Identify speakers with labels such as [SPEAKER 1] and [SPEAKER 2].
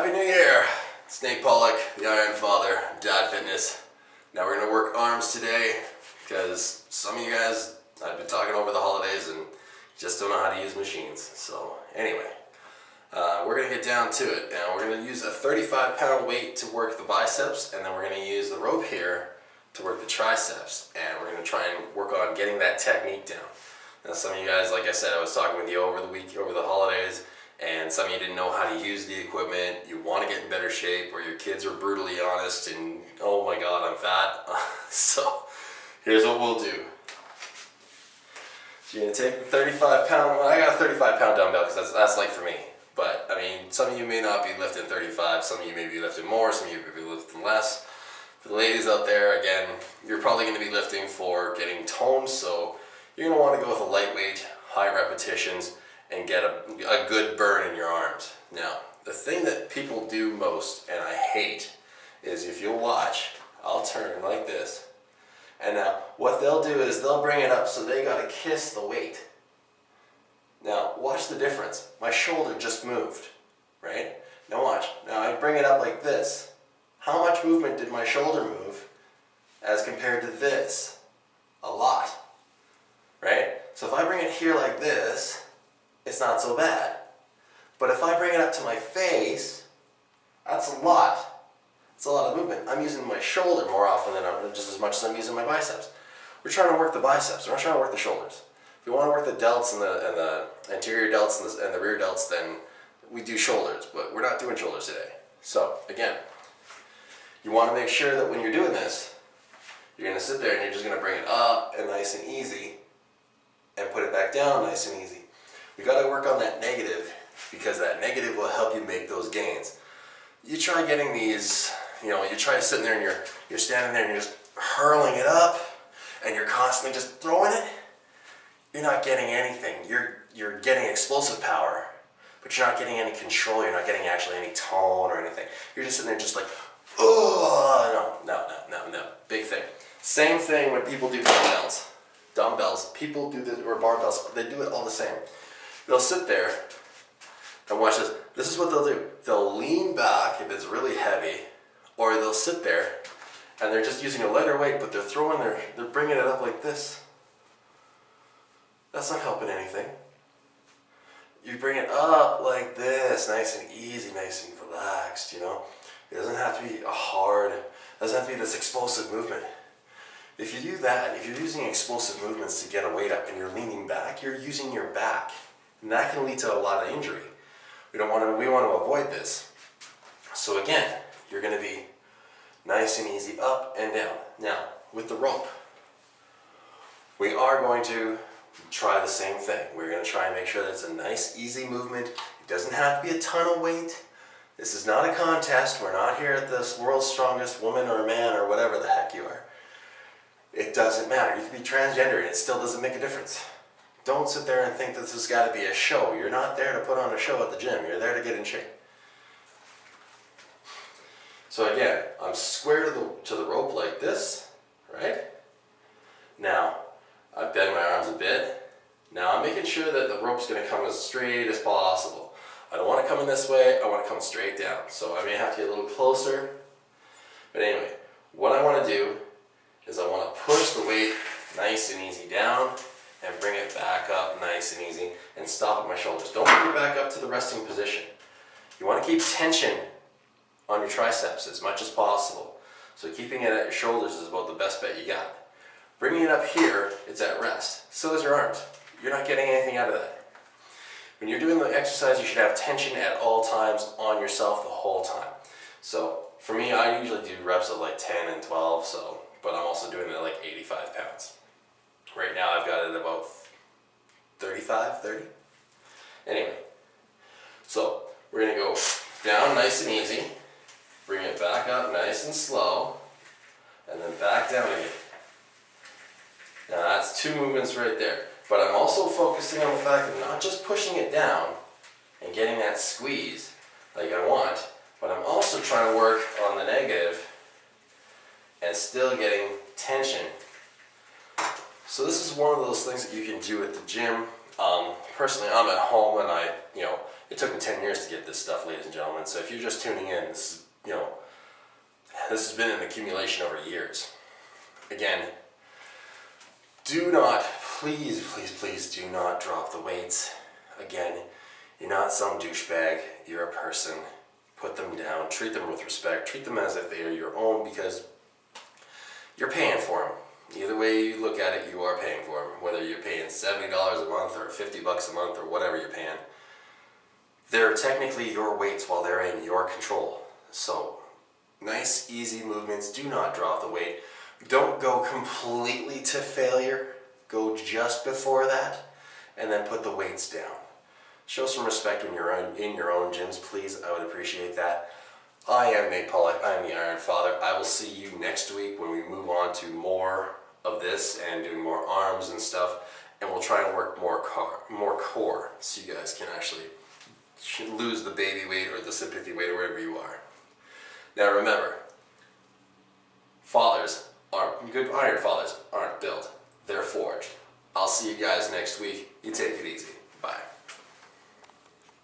[SPEAKER 1] Happy New Year! It's Nate Pollock, the Iron Father, Dad Fitness. Now we're going to work arms today because some of you guys, I've been talking over the holidays and just don't know how to use machines. So anyway, we're going to get down to it. Now we're going to use a 35-pound weight to work the biceps, and then we're going to use the rope here to work the triceps. And we're going to try and work on getting that technique down. Now some of you guys, like I said, I was talking with you over the holidays, and some of you didn't know how to use the equipment. You want to get in better shape, or your kids are brutally honest and, oh my God, I'm fat. So here's what we'll do. So you're going to take the 35-pound, I got a 35-pound dumbbell because that's like for me. But I mean, some of you may not be lifting 35, some of you may be lifting more, some of you may be lifting less. For the ladies out there, again, you're probably going to be lifting for getting toned, so you're going to want to go with a lightweight, high repetitions, and get a good burn in your arms. Now, the thing that people do most, and I hate, is if you'll watch, I'll turn like this. And now, what they'll do is they'll bring it up so they gotta kiss the weight. Now, watch the difference. My shoulder just moved, right? Now watch. Now I bring it up like this. How much movement did my shoulder move as compared to this? A lot, right? So if I bring it here like this, it's not so bad. But if I bring it up to my face, that's a lot. It's a lot of movement. I'm using my shoulder more often than just as much as I'm using my biceps. We're trying to work the biceps. We're not trying to work the shoulders. If we want to work the delts and the anterior delts and the rear delts, then we do shoulders. But we're not doing shoulders today. So again, you want to make sure that when you're doing this, you're going to sit there and you're just going to bring it up and nice and easy, and put it back down nice and easy. You got to work on that negative, because that negative will help you make those gains. You try getting these, you try sitting there and you're standing there and you're just hurling it up and you're constantly just throwing it. You're not getting anything. You're getting explosive power, but you're not getting any control. You're not getting actually any tone or anything. You're just sitting there just like, oh, no. Big thing. Same thing when people do dumbbells. People do this, or barbells. They do it all the same. They'll sit there and watch this. This is what they'll do. They'll lean back if it's really heavy, or they'll sit there and they're just using a lighter weight, but they're bringing it up like this. That's not helping anything. You bring it up like this, nice and easy, nice and relaxed, It doesn't have to be it doesn't have to be this explosive movement. If you do that, if you're using explosive movements to get a weight up and you're leaning back, you're using your back. And that can lead to a lot of injury. We want to avoid this. So again, you're going to be nice and easy up and down. Now, with the rope, we are going to try the same thing. We're going to try and make sure that it's a nice, easy movement. It doesn't have to be a ton of weight. This is not a contest. We're not here at this world's strongest woman or man or whatever the heck you are. It doesn't matter. You can be transgender and it still doesn't make a difference. Don't sit there and think that this has got to be a show. You're not there to put on a show at the gym. You're there to get in shape. So again, I'm square to the rope like this, right? Now, I bend my arms a bit. Now I'm making sure that the rope's going to come as straight as possible. I don't want to come in this way. I want to come straight down. So I may have to get a little closer. But anyway, what I want to do is I want to push the weight nice and easy down, and bring it back up nice and easy, and stop at my shoulders. Don't bring it back up to the resting position. You want to keep tension on your triceps as much as possible. So keeping it at your shoulders is about the best bet you got. Bringing it up here, it's at rest. So is your arms. You're not getting anything out of that. When you're doing the exercise, you should have tension at all times on yourself the whole time. So for me, I usually do reps of like 10 and 12, but I'm also doing it at like 85 pounds. Right now I've got it about 30. Anyway, so we're going to go down nice and easy, bring it back up nice and slow, and then back down again. Now that's 2 movements right there. But I'm also focusing on the fact of not just pushing it down and getting that squeeze like I want, but I'm also trying to work on the negative and still getting tension. So this is one of those things that you can do at the gym. Personally, I'm at home and It took me 10 years to get this stuff, ladies and gentlemen. So if you're just tuning in, this is, this has been an accumulation over years. Again, do not, please, please, please do not drop the weights. Again, you're not some douchebag, you're a person. Put them down, treat them with respect, treat them as if they are your own, because you're paying for them. Either way you look at it, you are paying for them. Whether you're paying $70 a month or $50 a month or whatever you're paying, they're technically your weights while they're in your control. So, nice, easy movements. Do not drop the weight. Don't go completely to failure. Go just before that, and then put the weights down. Show some respect when you're in your own gyms, please. I would appreciate that. I am Nate Pollock. I am the Iron Father. I will see you next week when we move on to more of this and doing more arms and stuff, and we'll try and work more core, so you guys can actually lose the baby weight or the sympathy weight or wherever you are. Now remember, good iron fathers aren't built, they're forged. I'll see you guys next week. You take it easy.